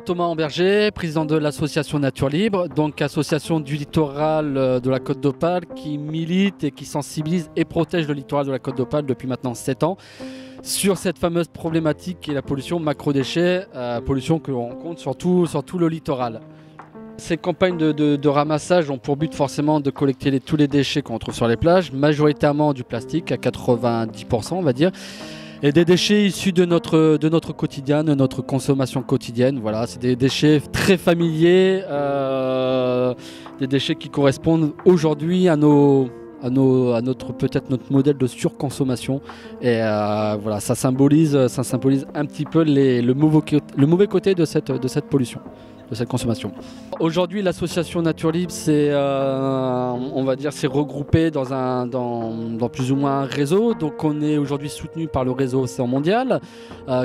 Thomas Amberger, président de l'association Nature Libre, donc association du littoral de la Côte d'Opale qui milite et qui sensibilise et protège le littoral de la Côte d'Opale depuis maintenant 7 ans sur cette fameuse problématique qui est la pollution macro-déchets, pollution que l'on rencontre sur tout le littoral. Ces campagnes de ramassage ont pour but forcément de collecter tous les déchets qu'on trouve sur les plages, majoritairement du plastique à 90% on va dire, et des déchets issus de notre quotidien, de notre consommation quotidienne. Voilà, c'est des déchets très familiers, des déchets qui correspondent aujourd'hui à notre peut-être notre modèle de surconsommation. Et voilà, ça symbolise un petit peu le mauvais côté de cette pollution, de cette consommation. Aujourd'hui, l'association Nature Libre, on va dire, c'est regroupé dans plus ou moins un réseau. Donc, on est aujourd'hui soutenu par le réseau Océan Mondial,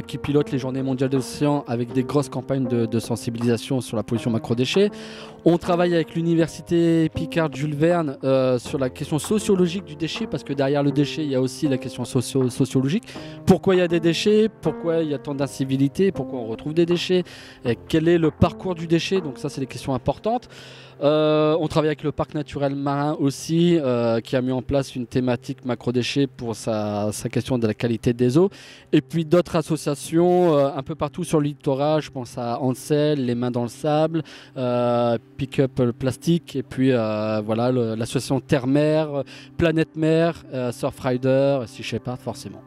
qui pilote les Journées mondiales de l'océan avec des grosses campagnes de sensibilisation sur la pollution macro-déchets. On travaille avec l'université Picard Jules Verne sur la question sociologique du déchet, parce que derrière le déchet, il y a aussi la question sociologique. Pourquoi il y a des déchets? Pourquoi il y a tant d'incivilité? Pourquoi on retrouve des déchets? Et quel est le parcours du déchet? Donc ça, c'est des questions importantes. On travaille avec le parc naturel marin aussi, qui a mis en place une thématique macro-déchets pour sa question de la qualité des eaux. Et puis d'autres associations un peu partout sur le littoral. Je pense à Ansel, Les Mains dans le Sable, Pick Up le Plastique, et puis voilà, l'association Terre-Mer, Planète Mer, Surfrider, Sea Shepherd forcément.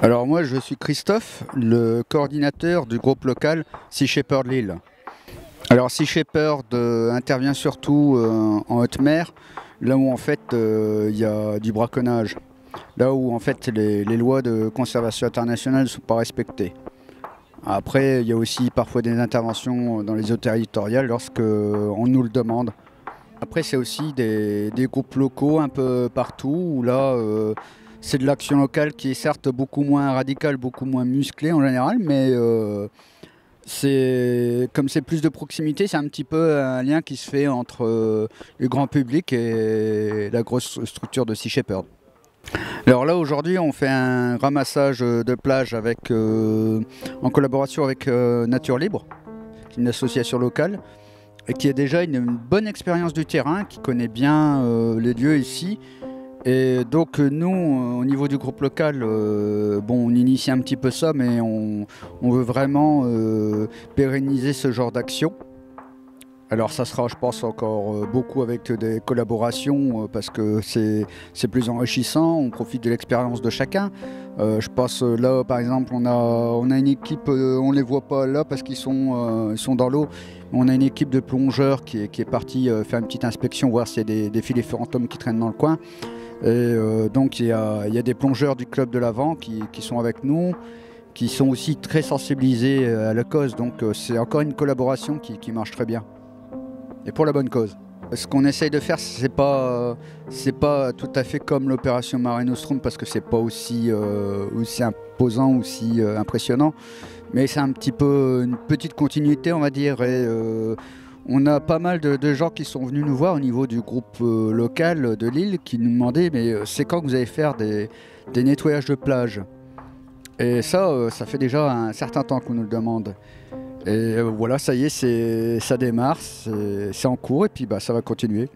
Alors moi je suis Christophe, le coordinateur du groupe local Sea Shepherd Lille. Alors Sea Shepherd intervient surtout en haute mer, là où en fait il y a du braconnage, là où en fait les lois de conservation internationale ne sont pas respectées. Après il y a aussi parfois des interventions dans les eaux territoriales lorsque on nous le demande. Après c'est aussi des groupes locaux un peu partout où là c'est de l'action locale qui est certes beaucoup moins radicale, beaucoup moins musclée en général, mais comme c'est plus de proximité, c'est un petit peu un lien qui se fait entre le grand public et la grosse structure de Sea Shepherd. Alors là aujourd'hui on fait un ramassage de plage en collaboration avec Nature Libre, une association locale, et qui a déjà une bonne expérience du terrain, qui connaît bien les lieux ici. Et donc nous, au niveau du groupe local, on initie un petit peu ça, mais on veut vraiment pérenniser ce genre d'action. Alors ça sera, je pense, encore beaucoup avec des collaborations, parce que c'est plus enrichissant, on profite de l'expérience de chacun. Je pense là, par exemple, on a une équipe, on ne les voit pas là parce qu'ils sont dans l'eau. On a une équipe de plongeurs qui est partie faire une petite inspection, voir s'il y a des filets fantômes qui traînent dans le coin. Et donc il y a des plongeurs du club de l'Avent qui sont avec nous, qui sont aussi très sensibilisés à la cause. Donc c'est encore une collaboration qui marche très bien. Et pour la bonne cause. Ce qu'on essaye de faire, c'est pas tout à fait comme l'opération Mare Nostrum, parce que c'est pas aussi imposant, aussi impressionnant. Mais c'est un petit peu une petite continuité, on va dire. Et on a pas mal de gens qui sont venus nous voir au niveau du groupe local de Lille, qui nous demandaient mais c'est quand que vous allez faire des nettoyages de plage? Et ça fait déjà un certain temps qu'on nous le demande. Et voilà, ça y est, ça démarre, c'est en cours, et puis ça va continuer.